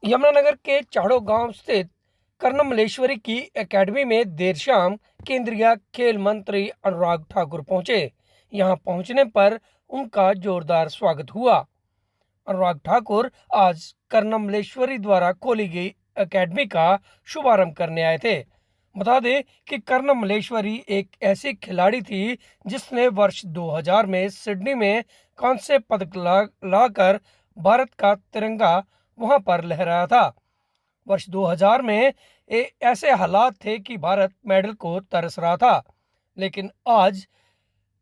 यमुनानगर के चाड़ो गांव स्थित कर्णमलेश्वरी की एकेडमी में देर शाम केंद्रीय खेल मंत्री अनुराग ठाकुर पहुंचे। यहां पहुंचने पर उनका जोरदार स्वागत हुआ। अनुराग ठाकुर आज कर्णमलेश्वरी द्वारा खोली गई एकेडमी का शुभारंभ करने आए थे। बता दें कि कर्णमलेश्वरी एक ऐसी खिलाड़ी थी जिसने वर्ष 2000 में सिडनी में कांस्य पदक लाकर भारत का तिरंगा वहां पर लहराया था। वर्ष 2000 में ऐसे हालात थे कि भारत मेडल को तरस रहा था, लेकिन आज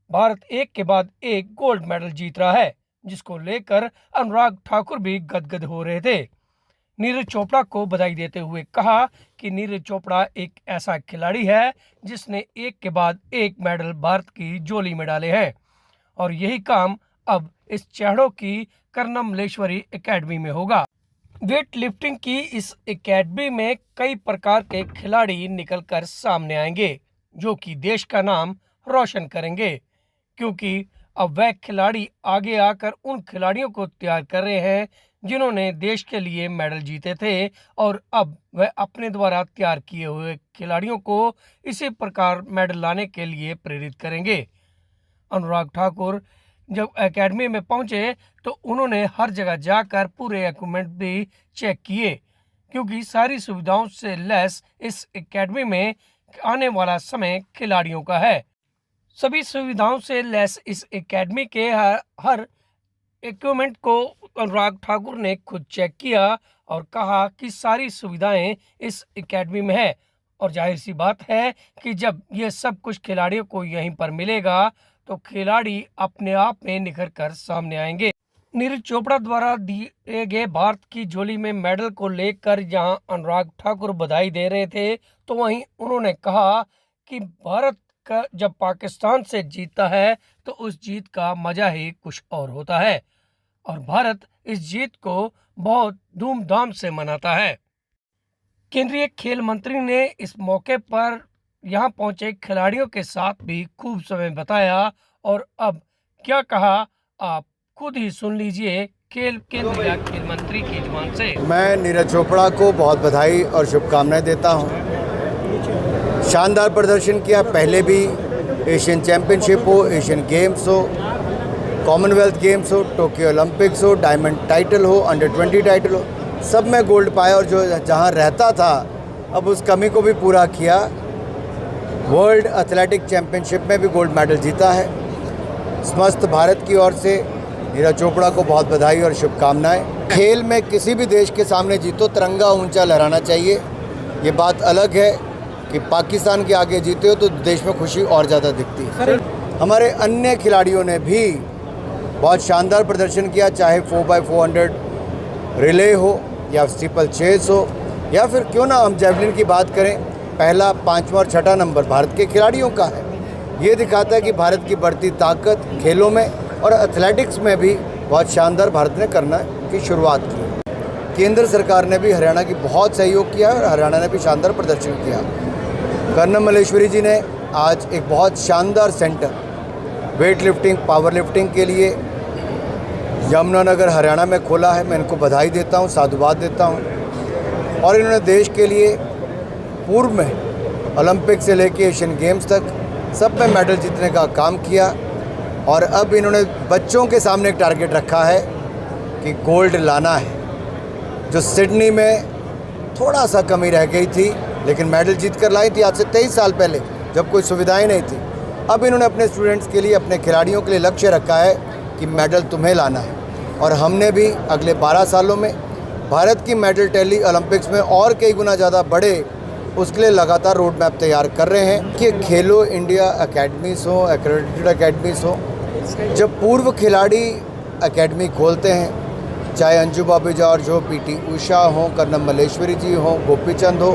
भारत एक के बाद एक गोल्ड मेडल जीत रहा है, जिसको लेकर अनुराग ठाकुर भी गदगद हो रहे थे। नीरज चोपड़ा को बधाई देते हुए कहा कि नीरज चोपड़ा एक ऐसा खिलाड़ी है जिसने एक के बाद एक मेडल भारत की झोली में डाले हैं और यही काम अब इस चैड़ों की कर्णमलेश्वरी एकेडमी में होगा। वेट लिफ्टिंग की इस एकेडमी में कई प्रकार के खिलाड़ी निकलकर सामने आएंगे जो कि देश का नाम रोशन करेंगे, क्योंकि अब वह खिलाड़ी आगे आकर उन खिलाड़ियों को तैयार कर रहे हैं जिन्होंने देश के लिए मेडल जीते थे और अब वह अपने द्वारा तैयार किए हुए खिलाड़ियों को इसी प्रकार मेडल लाने के लिए प्रेरित करेंगे। अनुराग ठाकुर जब एकेडमी में पहुंचे तो उन्होंने हर जगह जाकर पूरे इक्विपमेंट भी चेक किए, क्योंकि सारी सुविधाओं से लैस इस एकेडमी में आने वाला समय खिलाड़ियों का है। सभी सुविधाओं से लैस इस एकेडमी के हर इक्विपमेंट को अनुराग ठाकुर ने खुद चेक किया और कहा कि सारी सुविधाएं इस एकेडमी में है और जाहिर सी बात है कि जब ये सब कुछ खिलाड़ियों को यहीं पर मिलेगा तो खिलाड़ी अपने आप में निखर कर सामने आएंगे। नीरज चोपड़ा द्वारा दिए गए भारत की झोली में मेडल को लेकर जहां अनुराग ठाकुर बधाई दे रहे थे, तो वहीं उन्होंने कहा कि भारत का जब पाकिस्तान से जीतता है तो उस जीत का मजा ही कुछ और होता है और भारत इस जीत को बहुत धूमधाम से मनाता है। केंद्रीय खेल मंत्री ने इस मौके पर यहां पहुंचे खिलाड़ियों के साथ भी खूब समय बताया और अब क्या कहा आप खुद ही सुन लीजिए केंद्रीय खेल मंत्री की जुबान से। मैं नीरज चोपड़ा को बहुत बधाई और शुभकामनाएं देता हूं। शानदार प्रदर्शन किया, पहले भी एशियन चैम्पियनशिप हो, एशियन गेम्स हो, कॉमनवेल्थ गेम्स हो, टोक्यो ओलंपिक्स हो, डायमंड टाइटल हो, अंडर 20 टाइटल हो, सब में गोल्ड पाया और जो जहां रहता था अब उस कमी को भी पूरा किया। वर्ल्ड एथलेटिक चैम्पियनशिप में भी गोल्ड मेडल जीता है। समस्त भारत की ओर से नीरज चोपड़ा को बहुत बधाई और शुभकामनाएं। खेल में किसी भी देश के सामने जीतो, तिरंगा ऊंचा लहराना चाहिए। ये बात अलग है कि पाकिस्तान के आगे जीते हो तो देश में खुशी और ज़्यादा दिखती है। हमारे अन्य खिलाड़ियों ने भी बहुत शानदार प्रदर्शन किया, चाहे 4x400 रिले हो या स्टीपल चेस हो या फिर क्यों ना हम जेवलिन की बात करें, पहला, 5वां और 6ठा नंबर भारत के खिलाड़ियों का है। ये दिखाता है कि भारत की बढ़ती ताकत खेलों में और एथलेटिक्स में भी बहुत शानदार भारत ने करना की शुरुआत की। केंद्र सरकार ने भी हरियाणा की बहुत सहयोग किया और हरियाणा ने भी शानदार प्रदर्शन किया। कर्णमलेश्वरी जी ने आज एक बहुत शानदार centre weight lifting, power lifting के लिए यमुनानगर हरियाणा में खोला है। मैं इनको बधाई देता हूँ, साधुवाद देता हूँ। और इन्होंने देश के लिए पूर्व में ओलंपिक से लेके एशियन गेम्स तक सब में मेडल जीतने का काम किया और अब इन्होंने बच्चों के सामने एक टारगेट रखा है कि गोल्ड लाना है। जो सिडनी में थोड़ा सा कमी रह गई थी, लेकिन मेडल जीत कर लाई थी आज से 23 साल पहले, जब कोई सुविधाएं नहीं थी। अब इन्होंने अपने स्टूडेंट्स के लिए, अपने खिलाड़ियों के लिए लक्ष्य रखा है कि मेडल तुम्हें लाना है और हमने भी अगले 12 सालों में भारत की मेडल टैली ओलंपिक्स में और कई गुना ज़्यादा बढ़े, उसके लिए लगातार रोड मैप तैयार कर रहे हैं कि खेलो इंडिया एकेडमीज हो, एक्रेडिटेड एकेडमीज हो। जब पूर्व खिलाड़ी एकेडमी खोलते हैं, चाहे अंजू बाबी जॉर्ज हो, पीटी उषा हो, कर्णमलेश्वरी जी हो, गोपी चंद हो,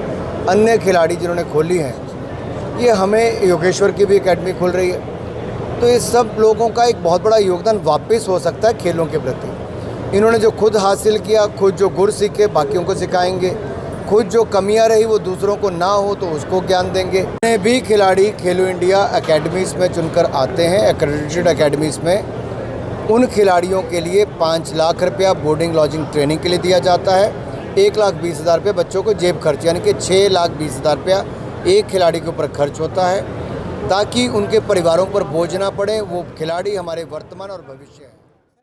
अन्य खिलाड़ी जिन्होंने खोली हैं, ये हमें योगेश्वर की भी एकेडमी खुल रही है। तो ये सब लोगों का एक बहुत बड़ा योगदान वापस हो सकता है खेलों के प्रति। इन्होंने जो खुद हासिल किया, खुद जो गुर सीखे बाकियों को सिखाएंगे, खुद जो कमियां रही वो दूसरों को ना हो तो उसको ज्ञान देंगे। भी खिलाड़ी खेलो इंडिया एकेडमीज़ में चुनकर आते हैं, एक्रेडिटेड एकेडमीज़ में। उन खिलाड़ियों के लिए 5 लाख रुपया बोर्डिंग लॉजिंग ट्रेनिंग के लिए दिया जाता है 1,20,000 रुपये बच्चों को जेब खर्च, यानी कि 6,20,000 रुपया एक खिलाड़ी के ऊपर खर्च होता है, ताकि उनके परिवारों पर बोझ ना पड़े। वो खिलाड़ी हमारे वर्तमान और भविष्य हैं।